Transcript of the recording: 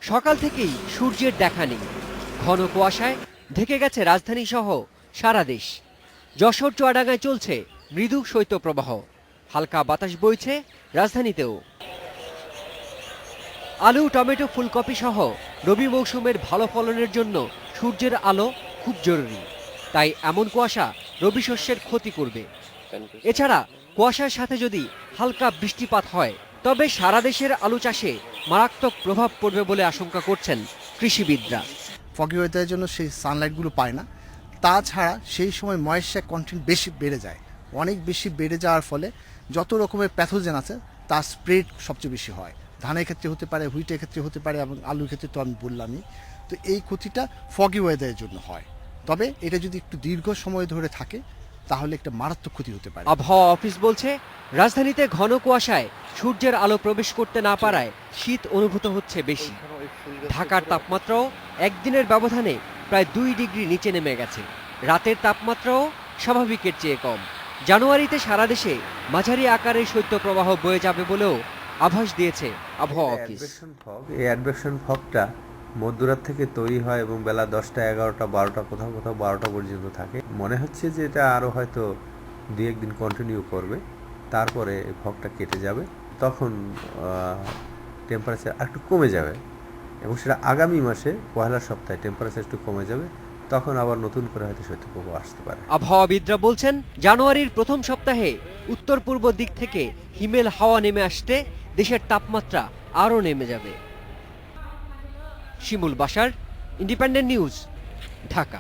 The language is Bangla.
সকাল থেকেই সূর্যের দেখা নেই। ঘন কুয়াশায় ঢেকে গেছে রাজধানী সহ সারা দেশ। যশোর চুয়াডাঙ্গায় চলছে মৃদু শৈত্যপ্রবাহ। হালকা বাতাস বইছে রাজধানীতেও। আলু, টমেটো, ফুলকপি সহ রবি মৌসুমের ভালো ফলনের জন্য সূর্যের আলো খুব জরুরি। তাই এমন কুয়াশা রবি শস্যের ক্ষতি করবে। এছাড়া কুয়াশার সাথে যদি হালকা বৃষ্টিপাত হয় তবে সারা দেশের আলু চাষে মারাত্মক প্রভাব পড়বে বলে আশঙ্কা করছেন কৃষিবিদরা। ফগি ওয়েদারের জন্য সেই সানলাইটগুলো পায় না। তাছাড়া সেই সময় ময়েশ্চার কন্টেন্ট বেশি বেড়ে যায়। অনেক বেশি বেড়ে যাওয়ার ফলে যত রকমের প্যাথোজেন আছে তার স্প্রেড সবচেয়ে বেশি হয়। ধানের ক্ষেত্রে হতে পারে, হুইটের ক্ষেত্রে হতে পারে, এবং আলুর ক্ষেত্রে তো আমি বললামই। তো এই ক্ষতিটা ফগি ওয়েদারের জন্য হয়। তবে এটা যদি একটু দীর্ঘ সময় ধরে থাকে তাহলে একটা মারাত্মক ক্ষতি হতে পারে। আবহাওয়া অফিস বলছে, রাজধানীতে ঘন কুয়াশায় সূর্যের আলো প্রবেশ করতে না পারায় শীত অনুভূত হচ্ছে বেশি। ঢাকার তাপমাত্রাও একদিনের ব্যবধানে প্রায় 2 ডিগ্রি নিচে নেমে গেছে। রাতের তাপমাত্রাও স্বাভাবিকের চেয়ে কম। জানুয়ারিতে সারা দেশে মাঝারি আকারের শৈত্যপ্রবাহ বয়ে যাবে বলেও আভাস দিয়েছে আবহাওয়া অফিস। এই অ্যাডভেকশন ফগটা মধ্যরাত থেকে তৈরি হয় এবং বেলা 10টা, 11টা, 12টা, কোথাও কোথাও 12টা পর্যন্ত থাকে। মনে হচ্ছে যে এটা আরও হয়তো 2-1 দিন কন্টিনিউ করবে, তারপরে ফগটা কেটে যাবে। তখন টেম্পারেচার একটু কমে যাবে এবং সেটা আগামী মাসে পহেলা সপ্তাহে টেম্পারেচার একটু কমে যাবে। তখন আবার নতুন করে হয়তো শৈত্যপ্রবাহ আসতে পারে। আবহাওয়াবিদরা বলছেন, জানুয়ারির প্রথম সপ্তাহে উত্তর পূর্ব দিক থেকে হিমেল হাওয়া নেমে আসতে দেশের তাপমাত্রা আরও নেমে যাবে। শিমুল বাশার, ইন্ডিপেন্ডেন্ট নিউজ, ঢাকা।